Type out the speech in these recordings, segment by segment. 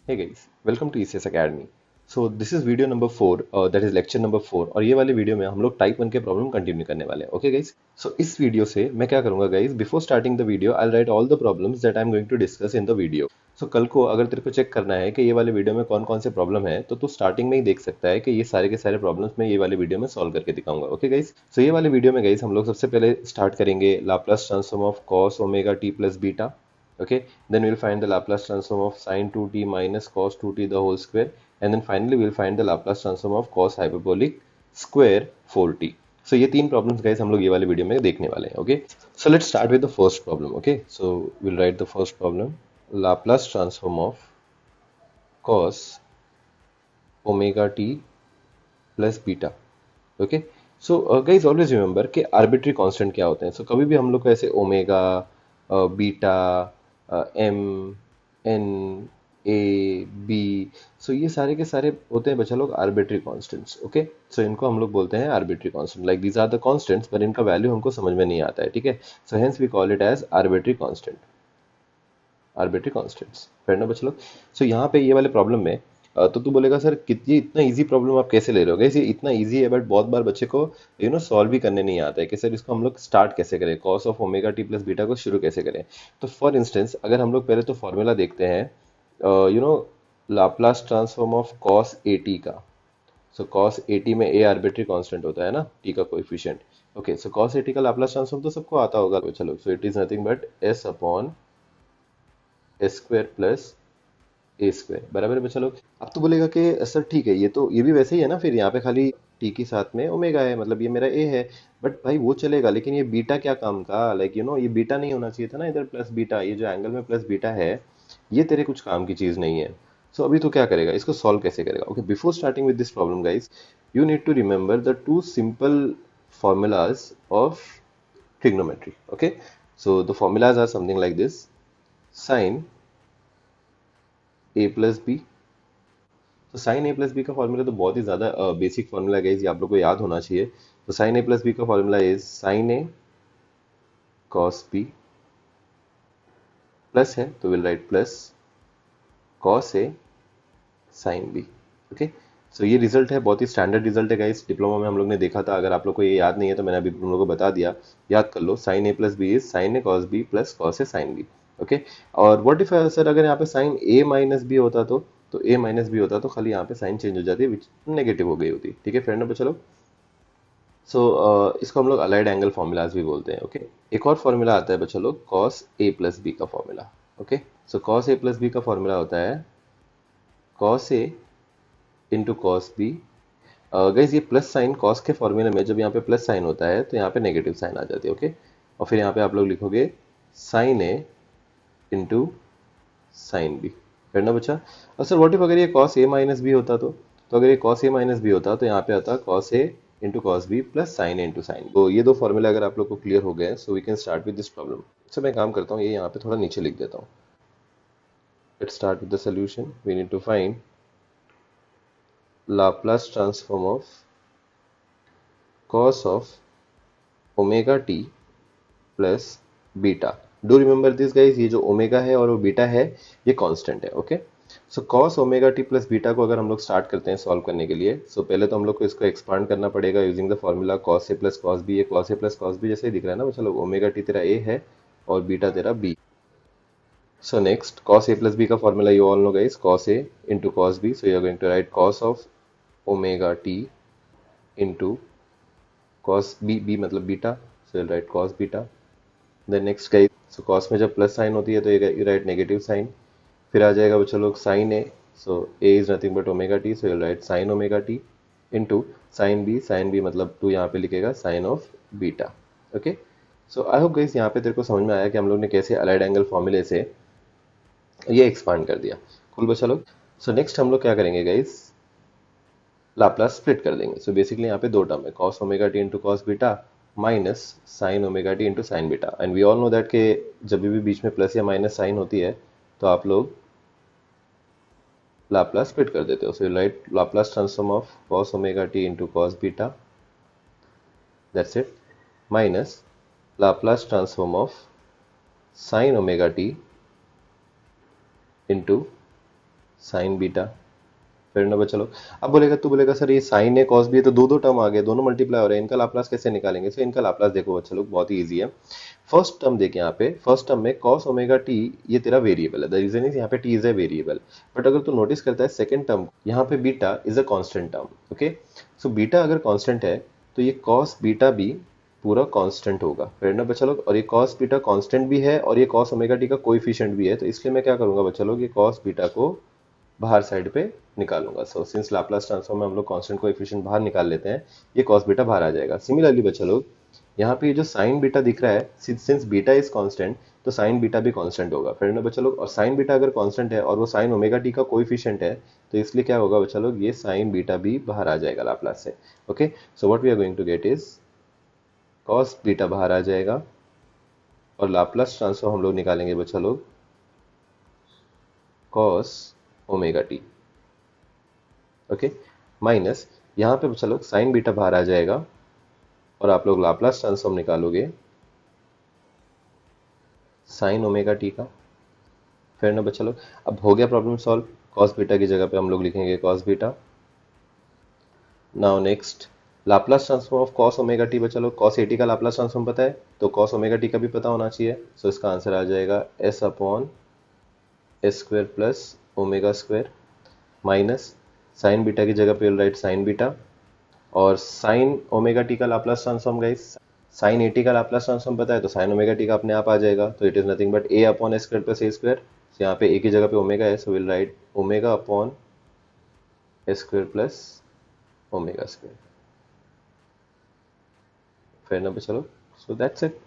Hey guys, welcome to ECS Academy. So this is video number 4, that is lecture number 4 और ये वाले video में हम लोग टाइप 1 के प्रॉब्लम कंटिन्यू करने वाले हैं. ओके गाइस, सो इस वीडियो से मैं क्या करूंगा guys, before starting the video I write all the problems that I am going to discuss in the video. So कल को अगर तेरे को चेक करना है कि ये वाले वीडियो में कौन कौन से प्रॉब्लम है तो तू स्टार्टिंग में ही देख सकता है कि ये सारे के सारे प्रॉब्लम्स मैं ये वाले वीडियो में सॉल्व करके दिखाऊंगा. ओके गाइस, सो ये वाले वीडियो में गाइस हम लोग सबसे पहले स्टार्ट करेंगे Laplace transform of cos omega T plus beta. Okay, then we'll find the Laplace transform of sin 2t minus cos 2t the whole square, and then finally we'll find the Laplace transform of cos hyperbolic square 4t. So ये तीन problems guys हम लोग ये वाले video में देखने वाले हैं. Okay, so let's start with the first problem. Okay, so will right the first problem. Laplace transform of cos omega t plus beta. Okay, so guys always remember कि arbitrary constant क्या होते हैं. सो कभी भी हम लोग को ऐसे ओमेगा, बीटा, एम, एन, ए, बी, सो ये सारे के सारे होते हैं बच्चा लोग आर्बिट्री कांस्टेंट्स. ओके, सो इनको हम लोग बोलते हैं arbitrary constant. Like these are the constants पर इनका वैल्यू हमको समझ में नहीं आता है. ठीक है, so hence we call it as arbitrary constant. Arbitrary constants fair ना बच्चा लोग. सो यहाँ पे ये वाले प्रॉब्लम में तो तू बोलेगा सर कितनी इतना इजी प्रॉब्लम आप कैसे ले रहे हो. गाइस ये इतना इजी है बट बहुत बार बच्चे को सॉल्व भी करने नहीं आता है कि सर इसको हम लोग स्टार्ट कैसे करें, cos of omega T plus beta को शुरू कैसे करें. तो फॉर इंस्टेंस अगर हम लोग पहले तो फॉर्मूला देखते हैं Laplace transform of cos a t का. सो कॉस ए टी में ए आर्बिट्री कांस्टेंट होता है ना, टी का coefficient. Okay, so cos a t का लाप्लास ट्रांसफॉर्म तो सबको आता होगा. चलो, so it is nothing but S upon S square plus a square बराबर है बच्चा लोग. अब तो बोलेगा कि सर ठीक है, ये भी वैसे ही है ना, फिर यहाँ पे खाली टी के साथ में ओमेगा है, मतलब ये मेरा ए है. बट भाई वो चलेगा, लेकिन ये बीटा क्या काम का, लाइक ये बीटा नहीं होना चाहिए था ना इधर प्लस बीटा. ये जो एंगल में प्लस बीटा है ये तेरे कुछ काम की चीज नहीं है. सो अभी तो क्या करेगा, इसको सॉल्व कैसे करेगा. Okay, before starting with this problem guys, you need to remember the two simple formulas of trigonometry. Okay, so the formulas are something like this: sin a plus b. तो साइन ए प्लस बी का formula तो बहुत ही ज़्यादा basic formula है, ये आप लोग को याद होना चाहिए. तो साइन ए प्लस बी का formula is sine A cos B, plus है तो will write plus cos A sine B. Okay, so ये रिजल्ट है, बहुत ही स्टैंडर्ड रिजल्ट है गाइस, डिप्लोमा में हम लोग ने देखा था. अगर आप लोग को ये याद नहीं है तो मैंने अभी तुम लोगों को बता दिया, याद कर लो. Sine A plus B is sine A cos B plus cos A sine B. Okay, और व्हाट इफ सर अगर यहाँ पे साइन ए माइनस बी होता तो ए माइनस बी होता तो खाली यहाँ पे साइन चेंज हो जाती, विच नेगेटिव हो गई होती. ठीक है फ्रेंड, अब चलो. सो इसको हम लोग अलाइड एंगल फॉर्मूलाज भी बोलते हैं. ओके, एक और फॉर्मूला आता है बच्चा लोग, कॉस ए प्लस बी का formula. Okay, so cos A plus B का फॉर्मूला होता है cos A into cos B. Guys ये प्लस साइन कॉस के फॉर्मूले में जब यहाँ पे प्लस साइन होता है तो यहाँ पे नेगेटिव साइन आ जाती है. ओके, और फिर यहाँ पे आप लोग लिखोगे sign A into sine B. करना बच्चा. और सर व्हाट इफ अगर ये कॉस ए माइनस बी होता तो अगर ये कॉस ए माइनस बी होता तो यहाँ पे आता cos A into cos B plus sine A into sine. तो ये दो फॉर्मूला अगर आप लोग को क्लियर हो गए so we can start with this problem. Sir मैं काम करता हूँ, ये यहाँ पे थोड़ा नीचे लिख देता हूँ. Let's start with the solution. We need to find Laplace transform of cos of omega t plus beta. Do remember this guys, ये जो ओमेगा है और वो बीटा है ये कांस्टेंट है. Okay, so cos omega t plus beta को अगर हम लोग स्टार्ट करते हैं सॉल्व करने के लिए, सो पहले तो हम लोग को इसको एक्सपांड करना पड़ेगा using the formula cos a plus cos b. ये cos a plus cos b जैसे ही दिख रहा है ना. चलो, ओमेगा t तेरा a है और बीटा तेरा b. So next, cos a plus b का formula you all know guys, cos a into cos b. So you are going to write cos of omega t into cos b, b मतलब beta, so you'll write cos beta. Then next guys, so cos में जब plus sign होती है तो you write negative sign. फिर आ जाएगा बच्चों लोग sign a, so a is nothing but omega t, so you'll write sin omega t into sin b मतलब तू यहाँ पे लिखेगा sin of beta. Okay, so I hope guys यहाँ पे तेरे को समझ में आया कि हम लोग ने कैसे अलाइड एंगल फॉर्मूले से ये एक्सपांड कर दिया. कुल बच्चा लोग. सो नेक्स्ट हम लोग क्या करेंगे गाइस, लाप्लास स्प्लिट कर देंगे. सो बेसिकली यहाँ पे दो टर्म है, cos omega T into cos beta minus sine omega T into sine beta. And we all know that के जब भी बीच में प्लस या माइनस साइन होती है तो आप लोग लाप्लास स्प्लिट कर देते हो. So write Laplace transform of cos omega T into cos beta, that's it, minus Laplace transform of sine omega T into sine beta, फिर ना चलो। अब बोलेगा, तू बोलेगा सर ये साइन है कॉस भी है तो दो दो टर्म आ गए, दोनों मल्टीप्लाई हो रहे हैं, इनका लाप्लास कैसे निकालेंगे? सो इनका लाप्लास देखो बच्चा लोग बहुत ही ईजी है। फर्स्ट टर्म देखें, यहाँ पे फर्स्ट टर्म में कॉस ओमेगा टी ये तेरा वेरिएबल है, द रीजन इज यहाँ पे T is a variable. But अगर तू नोटिस करता है सेकंड टर्म, यहाँ पे beta is a constant term. Okay, so beta अगर कांस्टेंट है तो ये कॉस बीटा भी पूरा कांस्टेंट होगा, फिर ना बच्चा लोग। और ये कॉस बीटा कांस्टेंट भी है और ये कॉस ओमेगा टी का कोएफिशिएंट भी है, तो इसलिए मैं क्या करूंगा बच्चा लोग, ये कॉस बीटा को बाहर साइड पे निकालूंगा। सो सिंस लाप्लास ट्रांसफॉर्म में हम लोग कांस्टेंट कोएफिशिएंट बाहर निकाल लेते हैं, ये कॉस बीटा बाहर आ जाएगा। सिमिलरली बच्चा लोग, यहाँ पे ये जो साइन बीटा दिख रहा है, सिंस बीटा इज कांस्टेंट तो साइन बीटा भी कांस्टेंट होगा, फिर ना बच्चा लोग। और साइन बीटा अगर कांस्टेंट है और वो साइन ओमेगा टी का कोएफिशिएंट है, तो इसलिए क्या होगा बच्चा लोग, ये साइन बीटा भी बाहर आ जाएगा लाप्लास से। Okay, so what we are going to get is cos beta बाहर आ जाएगा और लाप्लास ट्रांसफॉर्म हम लोग निकालेंगे बच्चा लोग cos omega T. Okay, minus यहाँ पे बच्चा लोग साइन बीटा बाहर आ जाएगा और आप लोग लाप्लास ट्रांसफॉर्म निकालोगे साइन ओमेगा टी का, फिर ना बच्चा लोग। अब हो गया प्रॉब्लम सॉल्व, कॉस बीटा की जगह पे हम लोग लिखेंगे cos beta. Now next Laplace transform of cos omega T. बच्चा लोग कॉस एटी का लाप्लास ट्रांसफॉर्म पता है, तो कॉस ओमेगा टी का भी पता होना चाहिए। सो इसका आंसर आ जाएगा S upon S square plus omega square, minus sine beta की जगह पे राइट साइन बीटा, और साइन ओमेगा टी का Laplace transform guys, sine at का लाप्लास ट्रांसफॉर्म पता है तो साइन ओमेगा टी का अपने आप आ जाएगा, तो it is nothing but a upon S square plus a square. यहाँ पे ए की जगह पे ओमेगा है, so will write omega upon S square plus omega square, फिर ना चलो। So that's it,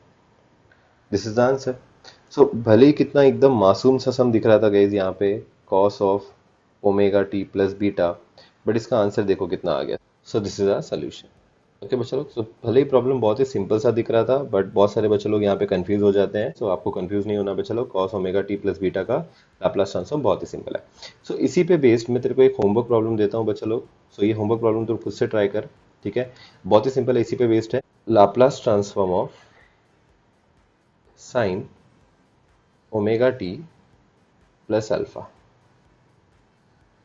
this is the answer. So भले ही कितना एकदम मासूम सा सम दिख रहा था गाइज यहाँ पे, cos of omega T plus beta, but इसका आंसर देखो कितना आ गया। So this is our solution. Okay बच्चे लोग, सो भले ही प्रॉब्लम बहुत ही सिंपल सा दिख रहा था, बट बहुत सारे बच्चे लोग यहाँ पे कंफ्यूज हो जाते हैं। सो आपको कंफ्यूज नहीं होना बच्चे लोग, cos omega T plus beta का लाप्लास ट्रांसफॉर्म बहुत ही सिंपल है। सो इसी पे बेस्ड मैं तेरे को एक होमवर्क प्रॉब्लम देता हूँ बच्चे लोग। सो ये होमवर्क प्रॉब्लम तो खुद से ट्राई कर, ठीक है, बहुत ही सिंपल है, इसी पे बेस्ड है। Laplace transform of sine omega T plus alpha.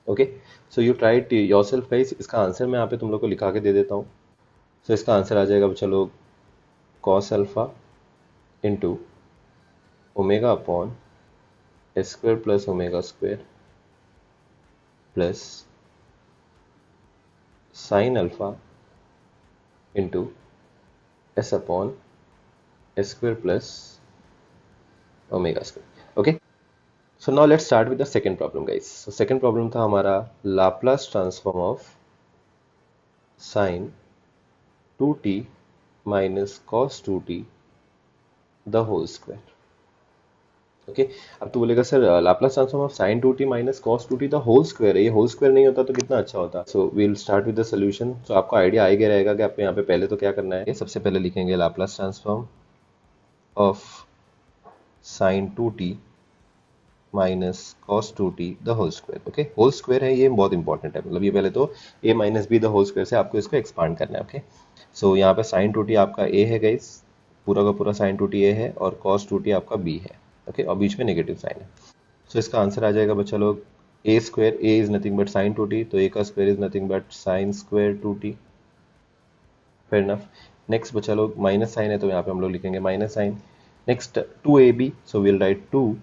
Okay, so you try it yourself guys. इसका आंसर मैं यहाँ पे तुम लोग को लिखा के दे देता हूँ। सो इसका आंसर आ जाएगा बच्चा लोग cos alpha into omega upon S square plus omega square plus sine alpha into S upon S square plus omega square. Okay, so now let's start with the second problem guys. So second problem था हमारा Laplace transform of sine 2t minus cos 2t the whole square. Okay, अब तो बोलेगा sir Laplace transform of sine 2t minus cos 2t the whole square है, ये whole square नहीं होता तो कितना अच्छा होता। So we will start with the solution. So आपको आइडिया आ ही गया रहेगा कि आपको यहाँ पे पहले तो क्या करना है, सबसे पहले लिखेंगे Laplace transform of sine 2t minus cos 2t the whole square. Okay, whole square है, ये बहुत इंपॉर्टेंट है, मतलब ये पहले तो a minus B the whole square से आपको इसको एक्सपांड करना है। ओके, सो यहाँ पे साइन 2t आपका a है गाइस, पूरा का पूरा साइन 2t a है, और कॉस 2t आपका b है। ओके, और बीच में नेगेटिव साइन है। सो इसका आंसर आ जाएगा बच्चा लोग a square, a is nothing but sine 2t, तो a का square is nothing but sine square 2t। Fair enough. Next बच्चा लोग माइनस साइन है तो यहाँ पे हम लोग लिखेंगे minus sine. Next 2ab, so will write 2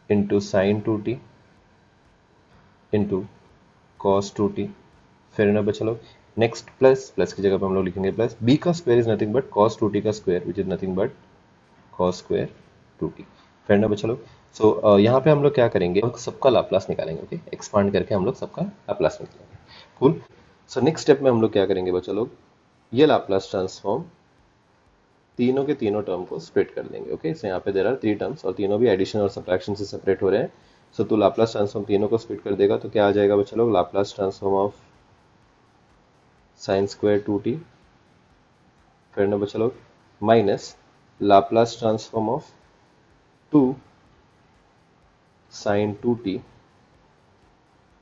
into sine 2t into cos 2t। फिर ना बच्चा लोग नेक्स्ट प्लस, प्लस की जगह पे हम लोग लिखेंगे प्लस, b का square is nothing but cos 2t का square which is nothing but cos square 2t। फिर ना बच्चा लोग, सो यहाँ पे हम लोग क्या करेंगे, सबका लाप्लास निकालेंगे। ओके, एक्सपांड करके हम लोग सबका लाप्लास निकालेंगे। कूल। सो नेक्स्ट स्टेप में हम लोग क्या करेंगे बच्चा लोग, ये लाप्लास ट्रांसफॉर्म तीनों के तीनों टर्म को स्प्लिट कर देंगे। ओके, सो यहाँ पे देयर आर 3 टर्म्स और तीनों भी एडिशन और सब्ट्रैक्शन से सेपरेट हो रहे हैं। सो तो लाप्लास ट्रांसफॉर्म तीनों को स्प्लिट कर देगा, तो क्या आ जाएगा बच्चा लोग, Laplace transform of sine square 2t, फिर ना बच्चा लोग minus Laplace transform of 2 sine 2t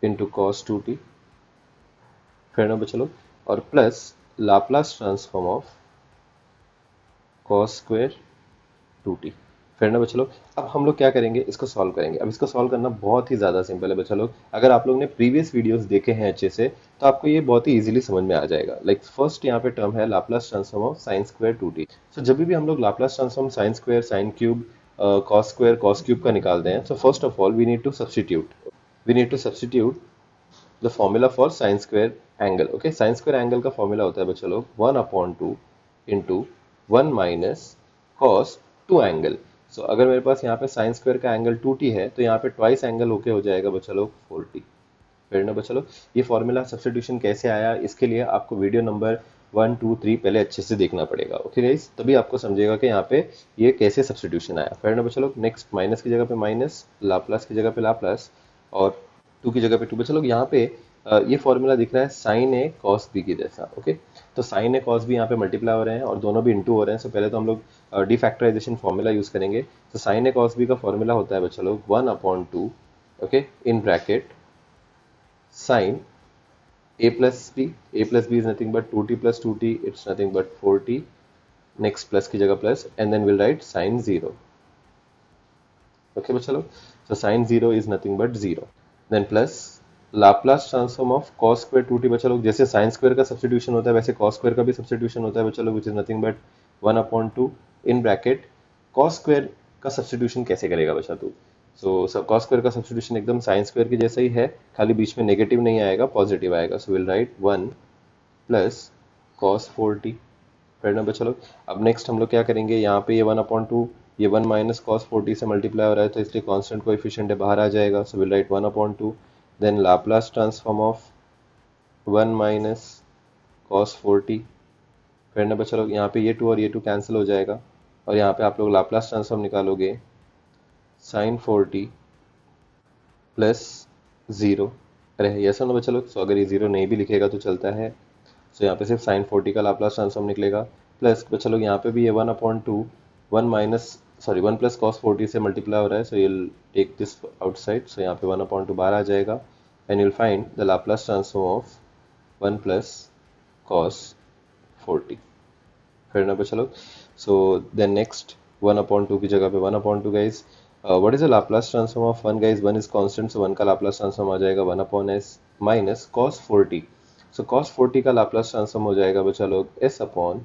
into cos 2t, फिर ना बच्चा लोग, और plus Laplace transform of cos square 2t, फिर ना बच्चा लोग, अब हम लोग क्या करेंगे, इसको सॉल्व करेंगे। अब इसको सॉल्व करना बहुत ही ज़्यादा सिंपल है बच्चा लोग। अगर आप लोग ने प्रीवियस वीडियोस देखे हैं अच्छे से, तो आपको ये बहुत ही इजीली समझ में आ जाएगा। लाइक फर्स्ट यहाँ पे टर्म है Laplace transform of sine square 2t। So जब भी हम लोग Laplace transform sine square, sine cube, cos square, cos cube का निकालते हैं, so first of all we need to substitute the formula for sine square angle. Okay, sine square angle का formula होता है बच्चा लोग 1/2 into 1 minus cos 2 angle. So अगर मेरे पास यहाँ पे साइन स्क्वायर का एंगल 2t है, तो यहाँ पे ट्वाइस एंगल होके हो जाएगा बच्चा लोग 4t। फिर ना बच्चा लोग, ये फॉर्मूला सब्स्टिट्यूशन कैसे आया, इसके लिए आपको वीडियो नंबर 1, 2, 3 पहले अच्छे से देखना पड़ेगा। ओके गाइस, तभी आपको समझेगा कि यहाँ पे ये कैसे सब्स्टिट्यूशन आया। फिर ना बच्चा लोग, नेक्स्ट माइनस की जगह पे माइनस, लाप्लास की जगह पे लाप्लास, और 2 की जगह पे 2। बच्चा लोग यहाँ पे ये फॉर्मूला दिख रहा है साइन ए कॉस बी की जैसा। ओके, तो साइन ए कॉस बी यहाँ पे मल्टीप्लाई हो रहे हैं और दोनों भी इंटू हो रहे हैं। सो पहले तो हम लोग डिफैक्टराइजेशन फॉर्मूला यूज करेंगे। तो साइन ए कॉस बी का फॉर्मूला होता है बच्चा लोग 1/2, okay, in bracket sine a plus b is nothing but 2t plus 2t, it's nothing but 4t, next plus की जगह plus, and then we'll write sin 0। okay बच्चा लोग, so sin 0 is nothing but 0, then plus Laplace transform of cos square 2t। बच्चा लोग, जैसे sin square का substitution होता है वैसे cos स्क्वायर का भी सब्स्टिट्यूशन होता है बच्चा लोग, which is nothing but 1/2 in bracket cos square का सब्स्टिट्यूशन कैसे करेगा बच्चा तू। सो cos स्क्वायर का सब्स्टिट्यूशन एकदम sin स्क्वायर की जैसा ही है, खाली बीच में नेगेटिव नहीं आएगा, पॉजिटिव आएगा। सो will right 1 plus cos 4t। फिर ना बच्चा लोग, अब नेक्स्ट हम लोग क्या करेंगे, यहाँ पे ये 1/2, ये 1 माइनस कॉस 4t से मल्टीप्लाई हो रहा है, तो इसलिए कांस्टेंट कोएफिशिएंट है, बाहर आ जाएगा। So will write 1/2, then Laplace transform of 1 minus cos 4t। फिर ना बच्चा लोग, यहाँ पे ये 2 और ये 2 कैंसिल हो जाएगा, और यहाँ पे आप लोग लाप्लास ट्रांसफॉर्म निकालोगे साइन 4t प्लस 0। अरे यस ना बच्चा लोग, सो अगर ये 0 नहीं भी लिखेगा तो चलता है। सो यहाँ पे सिर्फ साइन 4t का लाप्लास ट्रांसफॉर्म निकलेगा, प्लस बच्चा लोग यहाँ पे भी ये 1/2, 1 प्लस कॉस 4t से मल्टीप्लाई हो रहा है, so you'll take this outside. So यहाँ पे 1/2 बाहर आ जाएगा, and you'll find the Laplace transform of 1 plus cos 4t। फिर ना बच्चा लोग, सो देन नेक्स्ट 1/2 की जगह पे 1/2 guys. What is the Laplace transform of 1 guys, 1 is constant, so 1 का लाप्लास ट्रांसफॉर्म आ जाएगा 1/s माइनस कॉस 4t। सो cos 4t का लाप्लास ट्रांसफॉर्म हो जाएगा बच्चा लोग s/s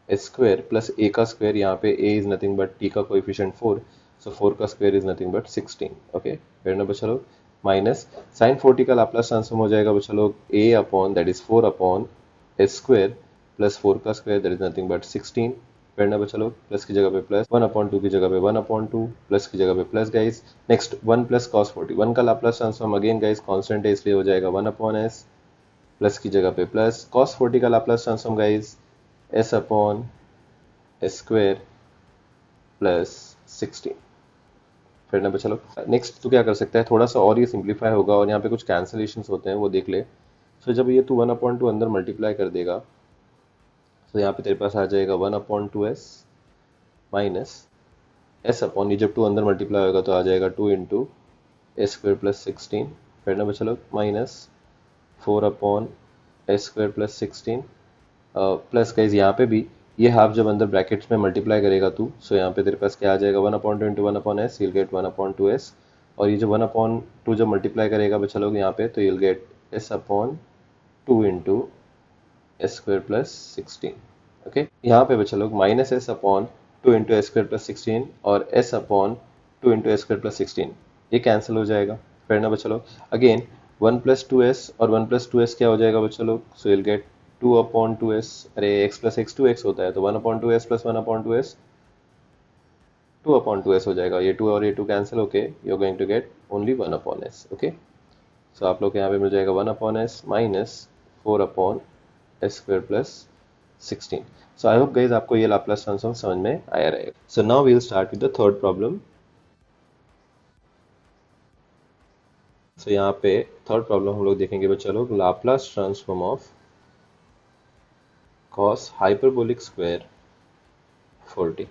स्क्वायर प्लस a का स्क्वायर, यहाँ पे a is nothing but t का कोएफिशिएंट 4, सो 4 का square is nothing but 16। Okay, फिर ना बच्चा लोग, माइनस साइन 4t का लाप्लास ट्रांसफॉर्म हो जाएगा बच्चा लोग a/, that is 4/s square plus 4 का square, that is nothing but 16। फिर ना बच्चा लोग, प्लस की जगह पे प्लस, 1/2 की जगह पे 1/2, प्लस की जगह पे plus guys. Next 1 plus cos 40, 1 का Laplace transform again guys constant है, इसलिए हो जाएगा 1/s, प्लस की जगह पे प्लस cos 40 का Laplace transform guys s/s square plus 16। फिर ना बच्चा लोग, नेक्स्ट तो क्या कर सकता है, थोड़ा सा और ये सिंप्लीफाई होगा, और यहाँ पे कुछ कैंसलेशंस होते हैं वो देख ले। सो जब ये तू 1/2 अंदर मल्टीप्लाई कर देगा, तो यहाँ पे तेरे पास आ जाएगा 1/2s माइनस s/, ये जब 2 अंदर मल्टीप्लाई होगा तो आ जाएगा 2 इंटू s स्क्वायर प्लस 16। फिर ना बच्चा लोग, minus 4/s square plus 16, plus guys यहाँ पे भी ये हाफ जब अंदर ब्रैकेट्स में मल्टीप्लाई करेगा तू, सो यहाँ पे तेरे पास क्या आ जाएगा 1/2 into 1/s, you'll get 1/2s, और ये जो 1/2 जब मल्टीप्लाई करेगा बच्चा लोग यहाँ पे, तो you'll get s/2 into s square plus 16। Okay, यहाँ पे बच्चा लोग minus s/2 into s square plus 16 और s/2 into s square plus 16 ये कैंसिल हो जाएगा। फिर ना बच्चा लोग, अगेन 1 प्लस 2s और 1 प्लस 2s क्या हो जाएगा बच्चा लोग, सो यूल गेट 2/2s, अरे x प्लस x 2x होता है, तो 1/2s प्लस 1/2s 2/2s हो जाएगा। ये 2 और ये 2 कैंसिल होके you are going to get only 1/s। Okay, so आप लोग को यहाँ पे मिल जाएगा 1/s minus 4/s square plus 16। So I hope guys आपको ये लाप्लास ट्रांसफॉर्म समझ में आया रहेगा। So now we will start with the third problem. So यहाँ पे थर्ड प्रॉब्लम हम लोग देखेंगे बच्चा लोग, Laplace transform of cos hyperbolic square 4t।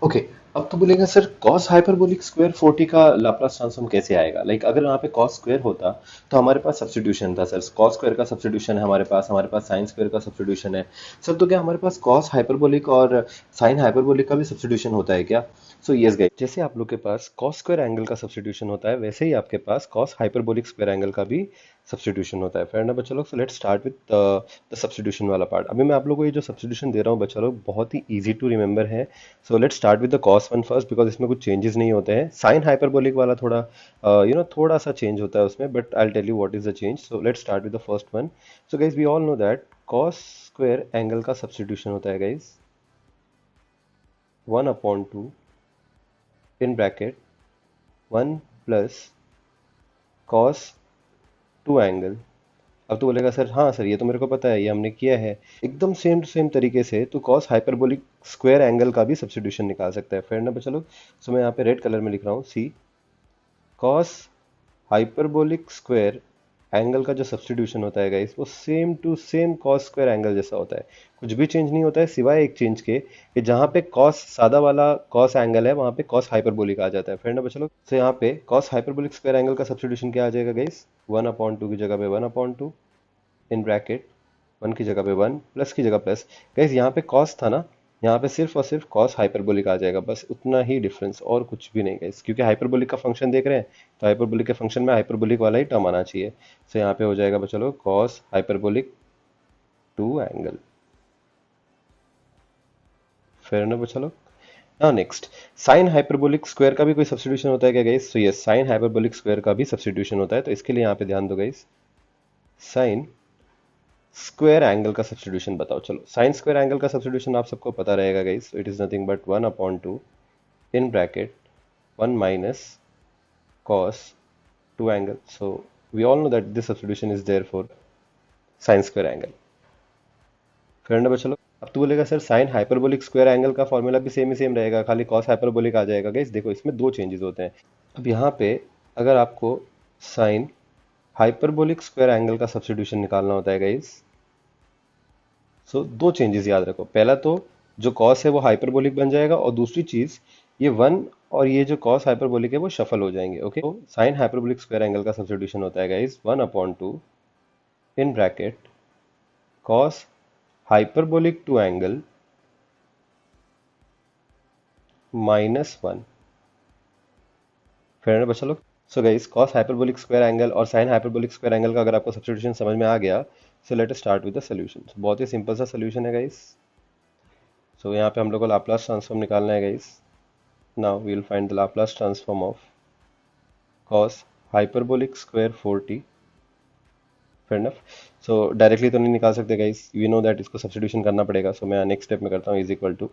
Okay, अब तो बोलेगा सर कॉस हाइपरबोलिक स्क्वायर 40 का लाप्लास ट्रांसफॉर्म कैसे आएगा? लाइक अगर यहाँ पे कॉस स्क्वायर होता तो हमारे पास सब्स्टिट्यूशन था सर, कॉस स्क्वायर का सब्स्टिट्यूशन है हमारे पास साइन स्क्वायर का सब्स्टिट्यूशन है सर। तो क्या हमारे पास कॉस हाइपरबोलिक और साइन हाइपरबोलिक का भी सब्स्टिट्यूशन होता है क्या? सो यस गाइस, जैसे आप लोग के पास कॉस स्क्वायर एंगल का सब्स्टिट्यूशन होता है वैसे ही आपके पास कॉस हाइपरबोलिक स्क्वायर एंगल का भी सब्स्टिट्यूशन होता है। फेयर ना बच्चा लोग? सो let's start with the substitution वाला पार्ट। अभी मैं आप लोगों को ये जो सब्स्टिट्यूशन दे रहा हूँ बच्चा लोग बहुत ही इजी टू रिमेंबर है। सो let's start with the cos one first, because इसमें कुछ चेंजेस नहीं होते हैं। साइन हाइपरबोलिक वाला थोड़ा थोड़ा सा चेंज होता है उसमें, but I will tell you what is the change. So let's start with the first one. So guys we all know that cos square angle का सब्स्टिट्यूशन होता है guys 1/2 in bracket 1 plus cos 2 angle. अब तो बोलेगा sir हाँ sir ये तो मेरे को पता है, ये हमने किया है। एकदम सेम टू सेम तरीके से तो कॉस हाइपरबोलिक स्क्वायर एंगल का भी सब्स्टिट्यूशन निकाल सकता है। फेयर ना चलो? सो मैं यहाँ पे रेड कलर में लिख रहा हूँ, see cos hyperbolic square angle का जो सब्स्टिट्यूशन होता है गाइस वो same to same cos square angle जैसा होता है। कुछ भी चेंज नहीं होता है सिवाय एक चेंज के कि जहाँ पे कॉस सादा वाला कॉस एंगल है वहाँ पे कॉस हाइपरबोलिक आ जाता है। फ्रेंड बच्चों लोग, तो यहाँ पे कॉस हाइपरबोलिक स्क्वायर एंगल का सब्स्टिट्यूशन क्या आ जाएगा गाइस? 1/2 की जगह पे 1/2 इन ब्रैकेट 1 की जगह पे 1 प्लस की जगह प्लस। गाइस यहाँ पे कॉस था ना, यहाँ पे सिर्फ और सिर्फ कॉस हाइपरबोलिक आ जाएगा, बस उतना ही डिफरेंस और कुछ भी नहीं गाइस। क्योंकि हाइपरबोलिक का फंक्शन देख रहे हैं तो हाइपरबोलिक के फंक्शन में हाइपरबोलिक वाला ही टर्म आना चाहिए। तो यहाँ पे हो जाएगा चलो कॉस हाइपरबोलिक 2 एंगल। फेयर ना बच्चा लोग? Now next, sign hyperbolic square का भी कोई सब्स्टिट्यूशन होता है क्या गाइस? तो यस, साइन हाइपरबोलिक स्क्वायर का भी सब्स्टिट्यूशन होता है। तो इसके लिए यहाँ पे ध्यान दो गाइस, साइन स्क्वायर एंगल का सब्स्टिट्यूशन बताओ। चलो साइन स्क्वायर एंगल का सब्स्टिट्यूशन आप सबको पता रहेगा guys, it is nothing but 1/2 in bracket 1 minus cos 2 angle. So we all know that this substitution is there for sin square angle. फिर ना बच्चों लोग, अब तो बोलेगा sir sign hyperbolic square angle का फॉर्मूला भी सेम ही सेम रहेगा, खाली कॉस हाइपरबोलिक आ जाएगा। गाइस देखो इसमें दो चेंजेस होते हैं। अब यहाँ पे अगर आपको साइन हाइपरबोलिक स्क्वायर एंगल का सब्स्टिट्यूशन निकालना होता है गाइस, सो दो चेंजेस याद रखो। पहला तो जो कॉस है वो हाइपरबोलिक बन जाएगा, और दूसरी चीज ये वन और ये जो कॉस हाइपरबोलिक है वो शफल हो जाएंगे। ओके, तो साइन हाइपरबोलिक स्क्वायर एंगल का सब्स्टिट्यूशन होता है guys 1/2 in bracket cos hyperbolic 2 angle -1। फिर बच्चा लोग, so guys cos hyperbolic square angle और साइन हाइपरबोलिक स्क्वायर एंगल का अगर आपको सब्स्टिट्यूशन समझ में आ गया, so let us start with the solution. बहुत ही सिंपल सा सॉल्यूशन है गाइस। सो यहाँ पे हम लोग को लाप्लास ट्रांसफॉर्म निकालना है guys. Now we will find the Laplace transform of cos hyperbolic square 4t। Fair enough. So directly तो नहीं निकाल सकते गाइस, वी नो दैट इसको सब्स्टिट्यूशन करना पड़ेगा। सो मैं नेक्स्ट स्टेप में करता हूँ, is equal to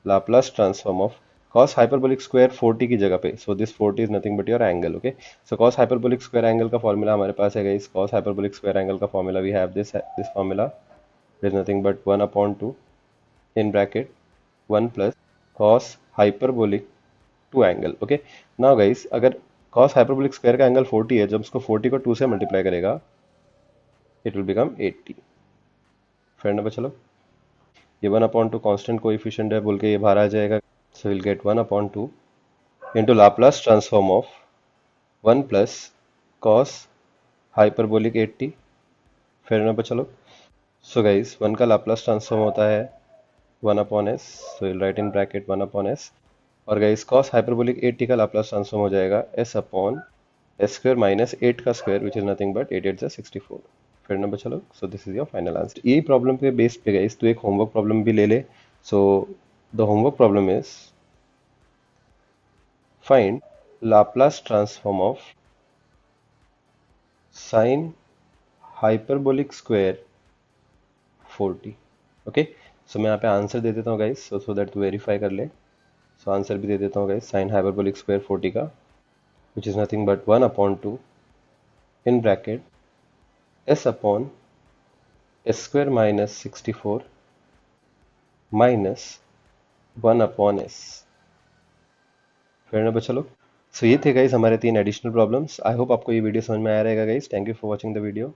Laplace transform of cos hyperbolic square 4t की जगह पे, so this 4t is nothing but your angle. Okay, so cos hyperbolic square angle का फॉर्मूला हमारे पास है guys. cos hyperbolic square angle का formula we have this formula is nothing but 1/2 in bracket 1 plus cos hyperbolic 2 angle. Okay, now guys अगर cos hyperbolic square का angle 40 है, जब उसको 40 को 2 से मल्टीप्लाई करेगा इट विल बिकम 80। फेयर ना चलो, ये 1/2 कांस्टेंट कोएफिशिएंट है बोल के ये बाहर आ जाएगा। So will get 1/2 into Laplace transform of 1 plus cos hyperbolic 80। Fair ना चलो, सो गाइस 1 का लाप्लास ट्रांसफॉर्म होता है 1/s, so will right in bracket 1/s। और गाइस cos हाइपरबोलिक 80 का लाप्लास ट्रांसफॉर्म हो जाएगा s/s स्क्वायर माइनस 8 का square which is nothing but 8 8 64। फिर नंबर चलो, so this is your final answer. यही प्रॉब्लम पे बेस पे गाइस तो एक होमवर्क प्रॉब्लम भी ले ले। So the homework problem is find Laplace transform of sine hyperbolic square 40। Okay, so मैं यहाँ पे आंसर दे देता हूँ गाइस, सो दैट तू वेरीफाई कर ले। सो आंसर भी दे देता हूँ गाइस, साइन हाइपरबोलिक स्क्वायर 40 का विच is nothing but 1/2 in bracket s/s square minus 64 minus 1/s। फिर ना बच्चा लोग, सो ये थे गाइस हमारे 3 एडिशनल प्रॉब्लम्स। आई होप आपको ये वीडियो समझ में आया रहेगा guys. Thank you for watching the video.